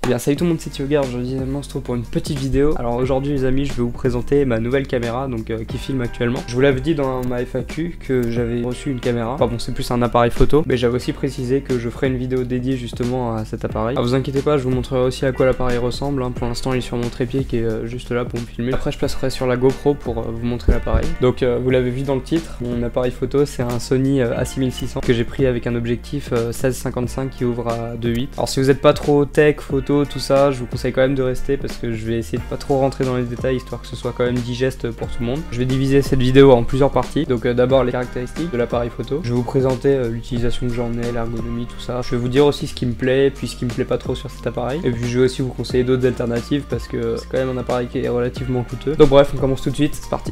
Bien, salut tout le monde, c'est Thiogar, aujourd'hui on se retrouve pour une petite vidéo. Alors aujourd'hui les amis, je vais vous présenter ma nouvelle caméra donc qui filme actuellement. Je vous l'avais dit dans ma FAQ que j'avais reçu une caméra. Enfin bon, c'est plus un appareil photo, mais j'avais aussi précisé que je ferai une vidéo dédiée justement à cet appareil. Alors vous inquiétez pas, je vous montrerai aussi à quoi l'appareil ressemble, hein. Pour l'instant il est sur mon trépied qui est juste là pour me filmer. Après je passerai sur la GoPro pour vous montrer l'appareil. Donc vous l'avez vu dans le titre, mon appareil photo c'est un Sony A6600 que j'ai pris avec un objectif 16-55 qui ouvre à 2.8. Alors si vous n'êtes pas trop tech, photo, tout ça, je vous conseille quand même de rester parce que je vais essayer de pas trop rentrer dans les détails histoire que ce soit quand même digeste pour tout le monde. Je vais diviser cette vidéo en plusieurs parties. Donc d'abord les caractéristiques de l'appareil photo. Je vais vous présenter l'utilisation que j'en ai, l'ergonomie, tout ça. Je vais vous dire aussi ce qui me plaît puis ce qui me plaît pas trop sur cet appareil. Et puis je vais aussi vous conseiller d'autres alternatives parce que c'est quand même un appareil qui est relativement coûteux. Donc bref, on commence tout de suite, c'est parti.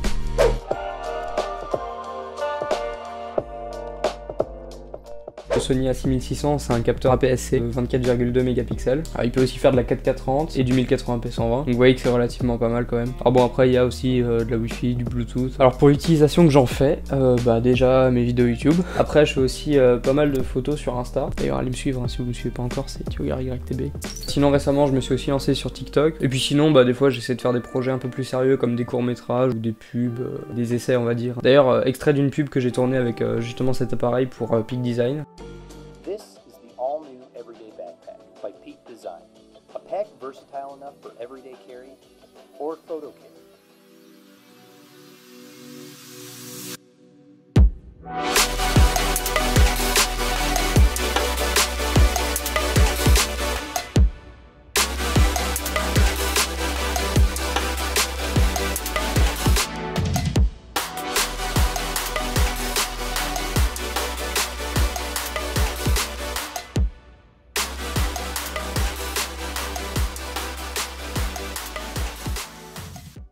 Le Sony A6600 c'est un capteur APS-C 24,2 mégapixels. Alors, il peut aussi faire de la 4K30 et du 1080p 120. Donc vous voyez que c'est relativement pas mal quand même. Alors bon, après il y a aussi de la Wi-Fi, du Bluetooth. Alors pour l'utilisation que j'en fais, déjà mes vidéos YouTube. Après je fais aussi pas mal de photos sur Insta. D'ailleurs allez me suivre hein, si vous me suivez pas encore, c'est ThiogarYTB. Sinon récemment je me suis aussi lancé sur TikTok. Et puis sinon des fois j'essaie de faire des projets un peu plus sérieux comme des courts-métrages ou des pubs, des essais on va dire. D'ailleurs extrait d'une pub que j'ai tourné avec justement cet appareil pour Peak Design. This is the all-new Everyday Backpack by Peak Design. A pack versatile enough for everyday carry or photo carry.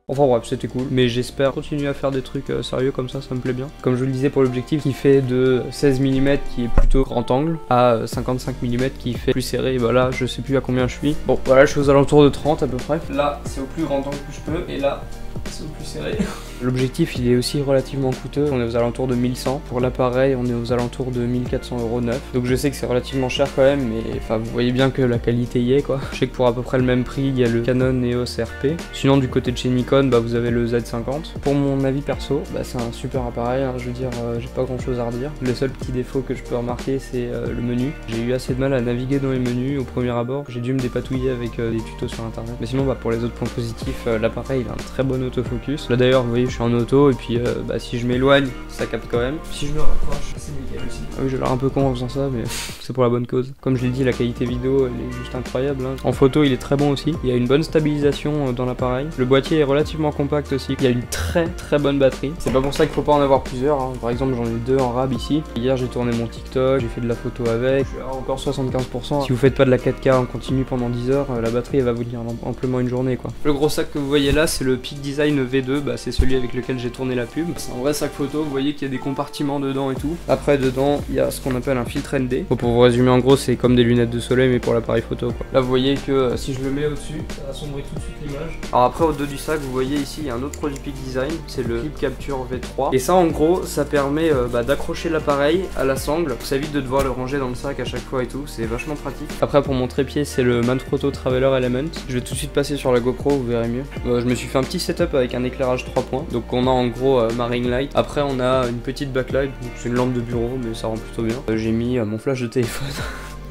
Enfin bref, c'était cool, mais j'espère continuer à faire des trucs sérieux comme ça me plaît bien. Comme je vous le disais pour l'objectif qui fait de 16 mm qui est plutôt grand angle à 55 mm qui fait plus serré, et voilà, je sais plus à combien je suis. Bon voilà, je suis aux alentours de 30 à peu près. Là c'est au plus grand angle que je peux et là c'est au plus serré. L'objectif il est aussi relativement coûteux, on est aux alentours de 1100. Pour l'appareil on est aux alentours de 1400 € neuf. Donc je sais que c'est relativement cher quand même, mais enfin vous voyez bien que la qualité y est quoi. Je sais que pour à peu près le même prix il y a le Canon EOS RP. Sinon du côté de chez Nikon vous avez le Z50. Pour mon avis perso, c'est un super appareil, hein, je veux dire j'ai pas grand chose à redire. Le seul petit défaut que je peux remarquer c'est le menu. J'ai eu assez de mal à naviguer dans les menus au premier abord, j'ai dû me dépatouiller avec des tutos sur internet. Mais sinon pour les autres points positifs, l'appareil il a un très bon autofocus. Là d'ailleurs vous voyez je suis en auto et puis si je m'éloigne ça capte quand même. Si je me rapproche c'est nickel aussi. Ah oui j'ai l'air un peu con en faisant ça mais c'est pour la bonne cause. Comme je l'ai dit la qualité vidéo elle est juste incroyable hein. En photo il est très bon aussi. Il y a une bonne stabilisation dans l'appareil. Le boîtier est relativement compact aussi. Il y a une très bonne batterie. C'est pas pour ça qu'il faut pas en avoir plusieurs hein. Par exemple j'en ai deux en rab ici. Hier j'ai tourné mon TikTok, j'ai fait de la photo avec. Je suis à encore 75%. Si vous faites pas de la 4K en continu pendant 10 heures, la batterie elle va vous tenir amplement une journée quoi. Le gros sac que vous voyez là c'est le Peak Design V2, c'est celui avec lequel j'ai tourné la pub. C'est un vrai sac photo, vous voyez qu'il y a des compartiments dedans et tout. Après dedans il y a ce qu'on appelle un filtre ND. Bon, pour vous résumer en gros c'est comme des lunettes de soleil mais pour l'appareil photo quoi. Là vous voyez que si je le mets au dessus ça assombrit tout de suite l'image. Alors après au dos du sac vous voyez ici il y a un autre produit Peak Design, c'est le Clip Capture V3. Et ça en gros ça permet d'accrocher l'appareil à la sangle. Ça évite de devoir le ranger dans le sac à chaque fois et tout, c'est vachement pratique. Après pour mon trépied c'est le Manfrotto Traveler Element. Je vais tout de suite passer sur la GoPro, vous verrez mieux. Je me suis fait un petit setup avec un éclairage 3 points. Donc on a en gros ma ring light. Après on a une petite backlight, c'est une lampe de bureau mais ça rend plutôt bien. J'ai mis mon flash de téléphone.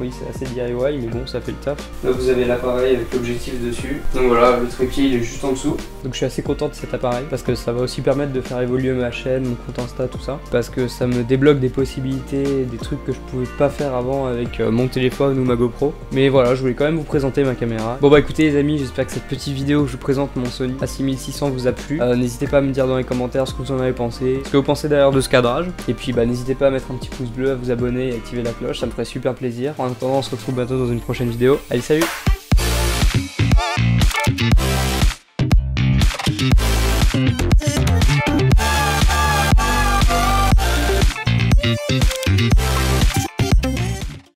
Oui c'est assez DIY mais bon ça fait le taf. Là vous avez l'appareil avec l'objectif dessus. Donc voilà, le trépied il est juste en dessous. Donc je suis assez content de cet appareil parce que ça va aussi permettre de faire évoluer ma chaîne, mon compte Insta, tout ça. Parce que ça me débloque des possibilités, des trucs que je pouvais pas faire avant avec mon téléphone ou ma GoPro. Mais voilà, je voulais quand même vous présenter ma caméra. Bon écoutez les amis, j'espère que cette petite vidéo où je vous présente mon Sony A6600 vous a plu. N'hésitez pas à me dire dans les commentaires ce que vous en avez pensé, ce que vous pensez d'ailleurs de ce cadrage. Et puis n'hésitez pas à mettre un petit pouce bleu, à vous abonner et activer la cloche, ça me ferait super plaisir. En attendant on se retrouve bientôt dans une prochaine vidéo. Allez salut!